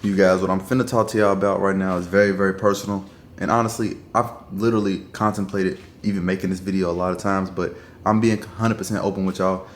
You guys, what I'm finna talk to y'all about right now is very, very personal. And honestly, I've literally contemplated even making this video a lot of times, but I'm being 100% open with y'all.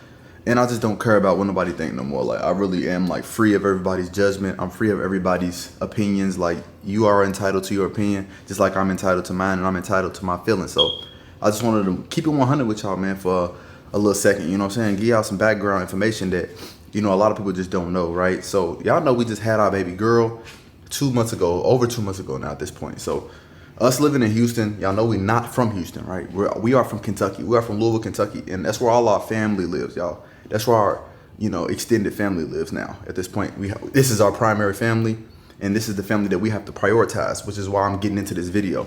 And I just don't care about what nobody think no more. Like, I really am like free of everybody's judgment. I'm free of everybody's opinions. Like, you are entitled to your opinion, just like I'm entitled to mine, and I'm entitled to my feelings. So I just wanted to keep it 100 with y'all, man, for a little second. You know what I'm saying? Give y'all some background information that, you know, a lot of people just don't know, right? So y'all know we just had our baby girl 2 months ago, over 2 months ago now at this point. So us living in Houston, y'all know we're not from Houston, right? We are from Kentucky. We are from Louisville, Kentucky, and that's where all our family lives, y'all. That's where our, you know, extended family lives now. At this point, this is our primary family, and this is the family that we have to prioritize, which is why I'm getting into this video.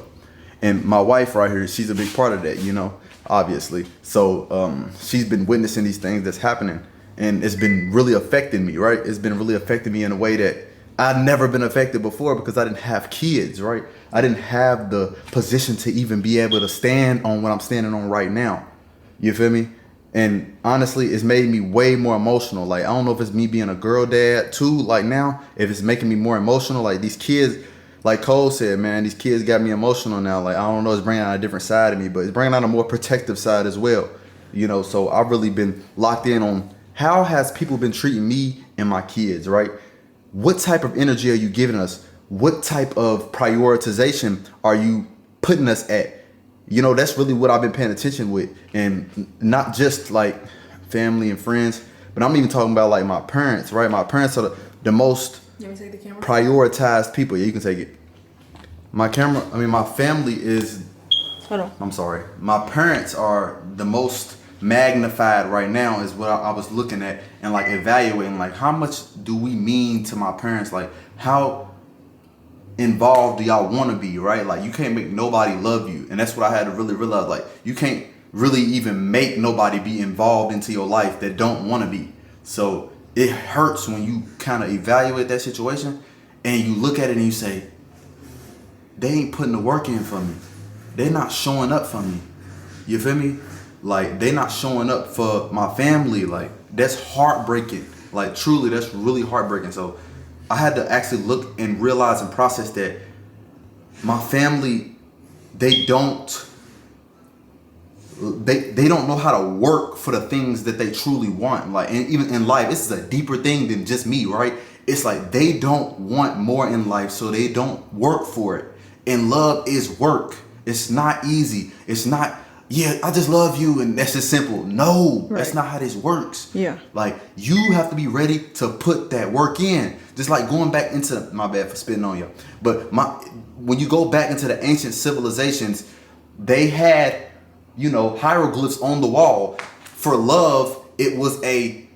And my wife right here, she's a big part of that, you know, obviously. So she's been witnessing these things that's happening, and it's been really affecting me, right? It's been really affecting me in a way that I've never been affected before because I didn't have kids, right? I didn't have the position to even be able to stand on what I'm standing on right now. You feel me? And honestly, it's made me way more emotional. Like, I don't know if it's me being a girl dad too, like now, if it's making me more emotional. Like, these kids, like Cole said, man, these kids got me emotional now. Like, I don't know, it's bringing out a different side of me, but it's bringing out a more protective side as well. You know, so I've really been locked in on how has people been treating me and my kids, right? What type of energy are you giving us? What type of prioritization are you putting us at? You know, that's really what I've been paying attention with. And not just like family and friends, but I'm even talking about like my parents, right? My parents are the most prioritized people. Yeah, you can take it. My family is, hold on. I'm sorry. My parents are the most magnified right now is what I was looking at and like evaluating, like how much do we mean to my parents? Like, how involved do y'all want to be, right? Like, you can't make nobody love you, and that's what I had to really realize. Like, you can't really even make nobody be involved into your life that don't want to be. So it hurts when you kind of evaluate that situation and you look at it and you say, they ain't putting the work in for me. They're not showing up for me. You feel me? Like, they not showing up for my family. Like, that's heartbreaking. Like, truly, that's really heartbreaking. So I had to actually look and realize and process that my family, they don't know how to work for the things that they truly want. Like, and even in life, this is a deeper thing than just me, right? It's like they don't want more in life, so they don't work for it. And love is work. It's not easy. It's not, yeah, I just love you and that's just simple. No, right. That's not how this works. Yeah. Like, you have to be ready to put that work in. Just like going back into, my bad for spitting on you, but when you go back into the ancient civilizations, they had, you know, hieroglyphs on the wall. For love, it was a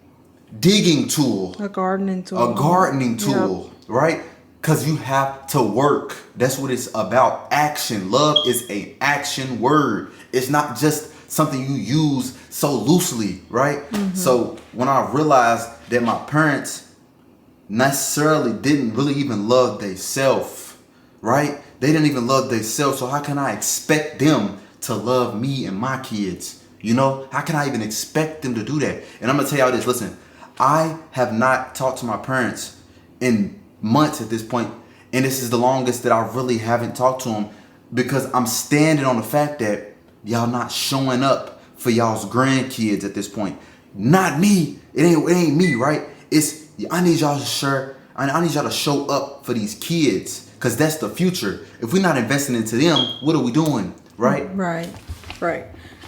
digging tool. A gardening tool. Yep. Right? Because you have to work. That's what it's about. Action. Love is an action word. It's not just something you use so loosely, right? Mm-hmm. So when I realized that my parents necessarily didn't really even love themselves, right? They didn't even love themselves. So how can I expect them to love me and my kids? You know, how can I even expect them to do that? And I'm gonna tell y'all this. Listen, I have not talked to my parents in months at this point, and this is the longest that I really haven't talked to them, because I'm standing on the fact that y'all not showing up for y'all's grandkids at this point. Not me. It ain't me, right? I need y'all to share. I need y'all to show up for these kids, because that's the future. If we're not investing into them, what are we doing, right? Right.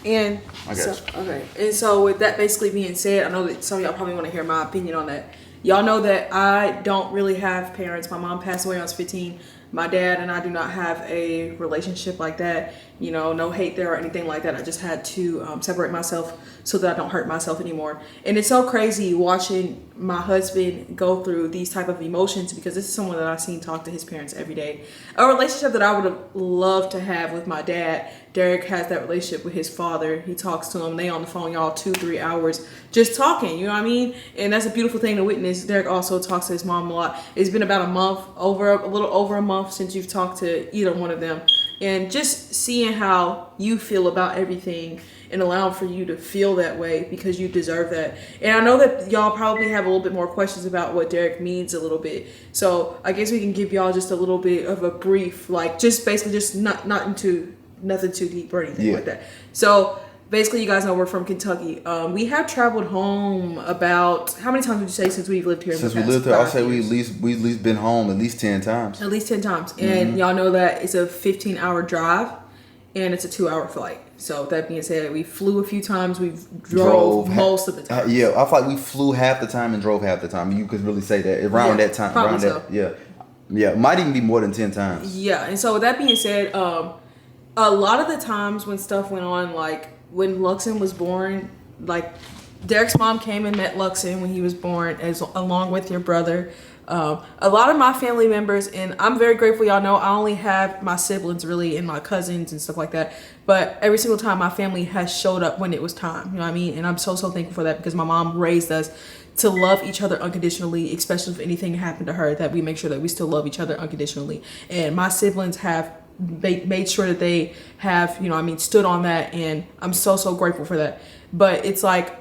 And and so with that basically being said, I know that some of y'all probably want to hear my opinion on that. Y'all know that I don't really have parents. My mom passed away when I was 15. My dad and I do not have a relationship like that. You know, no hate there or anything like that. I just had to separate myself so that I don't hurt myself anymore. And it's so crazy watching my husband go through these type of emotions, because this is someone that I've seen talk to his parents every day. A relationship that I would have loved to have with my dad. Derrick has that relationship with his father. He talks to him. They on the phone, y'all, 2-3 hours just talking, you know what I mean? And that's a beautiful thing to witness. Derrick also talks to his mom a lot. It's been about a little over a month since you've talked to either one of them. and just seeing how you feel about everything and allowing for you to feel that way because you deserve that. And I know that y'all probably have a little bit more questions about what Derrick means a little bit. So I guess we can give y'all just a little bit of a brief, like just basically just not into nothing too deep or anything like that. So basically, you guys know we're from Kentucky. We have traveled home about, how many times would you say since we've lived here? Since we lived here, I'll say we at least been home at least 10 times. At least 10 times. And y'all know that it's a 15-hour drive and it's a 2-hour flight. So that being said, we flew a few times. We drove most of the time. Yeah, I feel like we flew half the time and drove half the time. You could really say that around that time. Probably around so. that, yeah, might even be more than 10 times. Yeah, and so with that being said, a lot of the times when stuff went on, like when Luxon was born, like Derrick's mom came and met Luxon when he was born, along with your brother. A lot of my family members, and I'm very grateful, y'all know I only have my siblings really and my cousins and stuff like that, but every single time my family has showed up when it was time, you know what I mean? And I'm so thankful for that because my mom raised us to love each other unconditionally, especially if anything happened to her, that we make sure that we still love each other unconditionally. And my siblings have made sure that they have, you know what I mean, stood on that, and I'm so grateful for that. But it's like,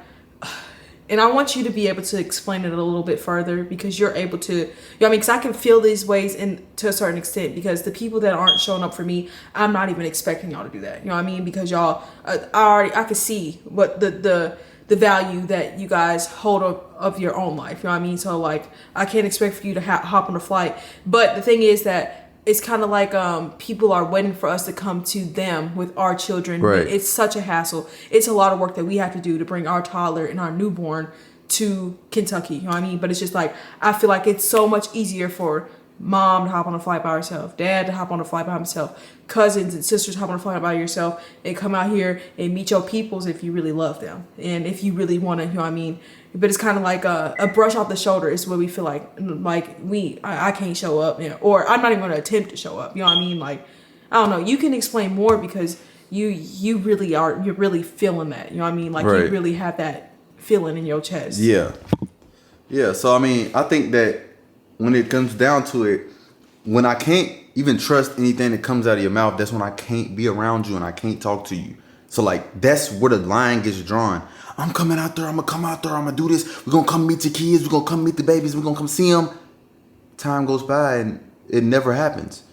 and I want you to be able to explain it a little bit further because you're able to, you know what I mean, because I can feel these ways to a certain extent because the people that aren't showing up for me, I'm not even expecting y'all to do that, you know what I mean, because y'all, I can see what the value that you guys hold of your own life, you know what I mean, so like, I can't expect for you to hop on a flight, but the thing is that it's kind of like people are waiting for us to come to them with our children. Right. It's such a hassle. It's a lot of work that we have to do to bring our toddler and our newborn to Kentucky. You know what I mean? But it's just like, I feel like it's so much easier for mom to hop on a flight by herself, dad to hop on a flight by himself, cousins and sisters hop on a flight by yourself, and come out here and meet your peoples if you really love them. And if you really want to, you know what I mean? But it's kind of like a brush off the shoulder is what we feel like I can't show up, you know, or I'm not even going to attempt to show up. You know what I mean? Like, I don't know. You can explain more because you're really feeling that. You know what I mean? Like you really have that feeling in your chest. Yeah. So I mean, I think that when it comes down to it, when I can't even trust anything that comes out of your mouth, that's when I can't be around you and I can't talk to you. So like, that's where the line gets drawn. I'm coming out there. I'm going to come out there. I'm going to do this. We're going to come meet your kids. We're going to come meet the babies. We're going to come see them. Time goes by and it never happens.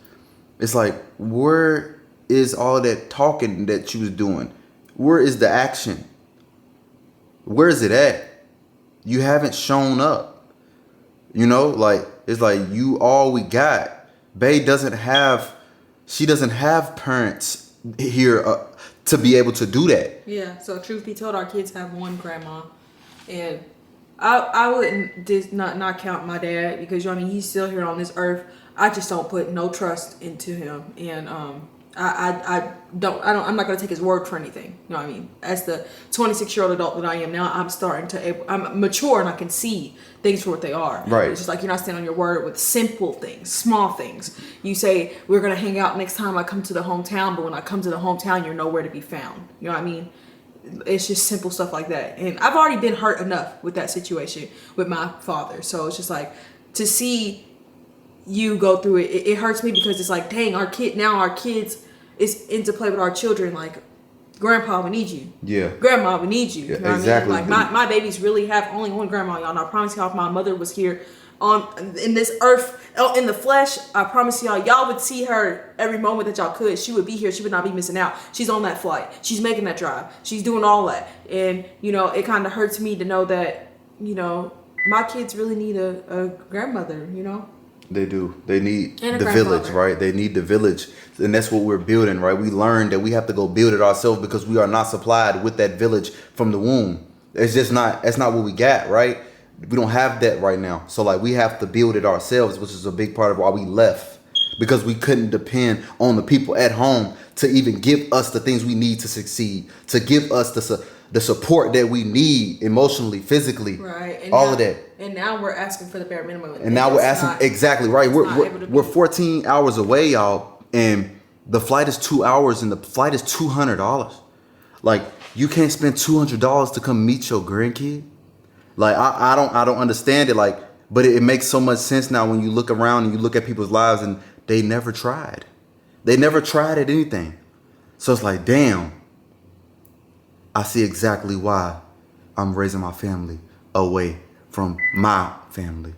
It's like, where is all that talking that you was doing? Where is the action? Where is it at? You haven't shown up. You know, like, it's like you all we got. Bae doesn't have parents here to be able to do that. Yeah, so truth be told, our kids have one grandma, and I wouldn't not count my dad because, you know what I mean, he's still here on this earth. I just don't put no trust into him, and I'm not gonna take his word for anything. You know what I mean? As the 26-year-old adult that I am now, I'm mature and I can see things for what they are. Right. It's just like you're not standing on your word with simple things, small things. You say we're gonna hang out next time I come to the hometown, but when I come to the hometown, you're nowhere to be found. You know what I mean? It's just simple stuff like that. And I've already been hurt enough with that situation with my father. So it's just like to see you go through it, it hurts me because it's like, dang, our kids is into play with our children. Like, grandpa, we need you. Yeah. Grandma, we need you. You know exactly. what I mean? Like my babies really have only one grandma, y'all. And I promise y'all, if my mother was here in this earth, in the flesh, I promise y'all would see her every moment that y'all could. She would be here. She would not be missing out. She's on that flight. She's making that drive. She's doing all that. And, you know, it kind of hurts me to know that, you know, my kids really need a grandmother, you know? They do. They need the village, right? They need the village. And that's what we're building, right? We learned that we have to go build it ourselves because we are not supplied with that village from the womb. That's not what we got, right? We don't have that right now. So like we have to build it ourselves, which is a big part of why we left. Because we couldn't depend on the people at home to even give us the things we need to succeed, to give us the support that we need emotionally, physically, right, and all of that. And now we're asking for the bare minimum. And now we're asking, exactly, right. We're 14 hours away, y'all, and the flight is 2 hours, and the flight is $200. Like, you can't spend $200 to come meet your grandkid. Like, I don't understand it. Like, but it makes so much sense now when you look around and you look at people's lives and they never tried. They never tried at anything. So it's like, damn, I see exactly why I'm raising my family away from my family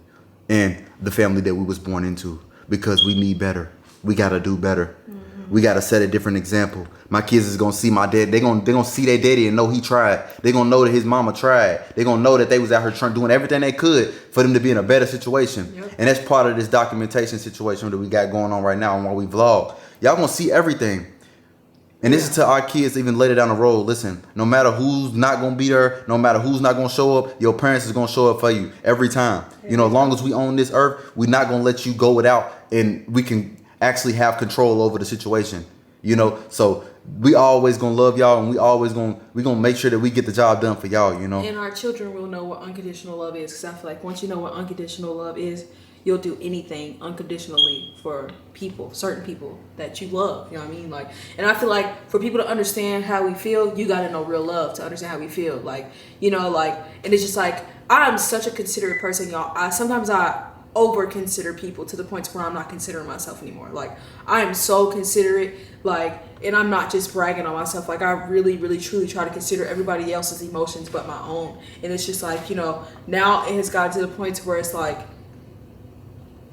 and the family that we was born into, because we need better. We got to do better. We got to set a different example. My kids is going to see my dad. They're gonna see their daddy and know he tried. They're going to know that his mama tried. They're going to know that they was out here doing everything they could for them to be in a better situation. Yep. And that's part of this documentation situation that we got going on right now and while we vlog. Y'all going to see everything. And this is to our kids even later down the road. Listen, no matter who's not going to be there, no matter who's not going to show up, your parents is going to show up for you every time. You know, as long as we own this earth, we're not going to let you go without, and we can actually have control over the situation. You know, so we always going to love y'all, and we going to make sure that we get the job done for y'all, you know. And our children will know what unconditional love is, because I feel like once you know what unconditional love is, you'll do anything unconditionally for people, certain people that you love. You know what I mean? Like, and I feel like for people to understand how we feel, you got to know real love to understand how we feel. Like, you know, like, and it's just like, I'm such a considerate person, y'all. Sometimes I over consider people to the point where I'm not considering myself anymore. Like, I am so considerate, like, and I'm not just bragging on myself. Like, I really, really, truly try to consider everybody else's emotions but my own. And it's just like, you know, now it has gotten to the point where it's like,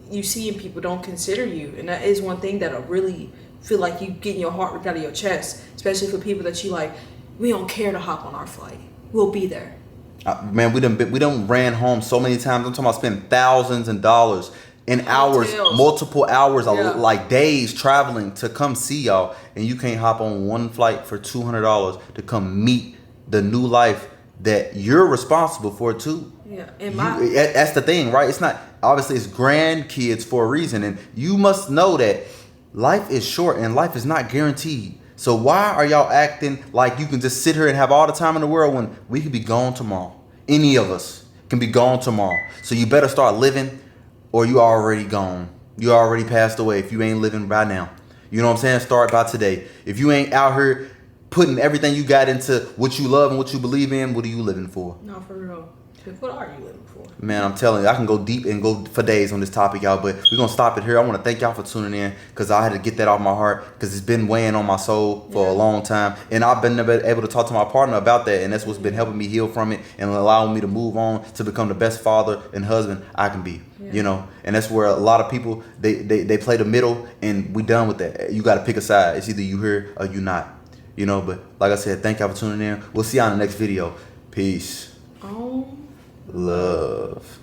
you see and people don't consider you, and that is one thing that I really feel like you getting your heart ripped out of your chest, especially for people that you like. We don't care to hop on our flight. We'll be there. Man, we done ran home so many times. I'm talking about spending thousands of dollars in hours, multiple hours, like days traveling to come see y'all, and you can't hop on one flight for $200 to come meet the new life that you're responsible for too. Yeah, and that's the thing, right? It's not, obviously it's grandkids for a reason, and you must know that life is short and life is not guaranteed. So why are y'all acting like you can just sit here and have all the time in the world when we could be gone tomorrow? Any of us can be gone tomorrow. So you better start living, or you already gone. You already passed away if you ain't living by now. You know what I'm saying? Start by today. If you ain't out here putting everything you got into what you love and what you believe in, what are you living for? No, for real. What are you living for? Man, I'm telling you, I can go deep and go for days on this topic, y'all, but we're going to stop it here. I want to thank y'all for tuning in, because I had to get that off my heart, because it's been weighing on my soul for a long time, and I've been able to talk to my partner about that, and that's what's been helping me heal from it and allowing me to move on to become the best father and husband I can be, you know, and that's where a lot of people, they play the middle, and we done with that. You got to pick a side. It's either you here or you not, you know, but like I said, thank y'all for tuning in. We'll see y'all in the next video. Peace. Oh. Love.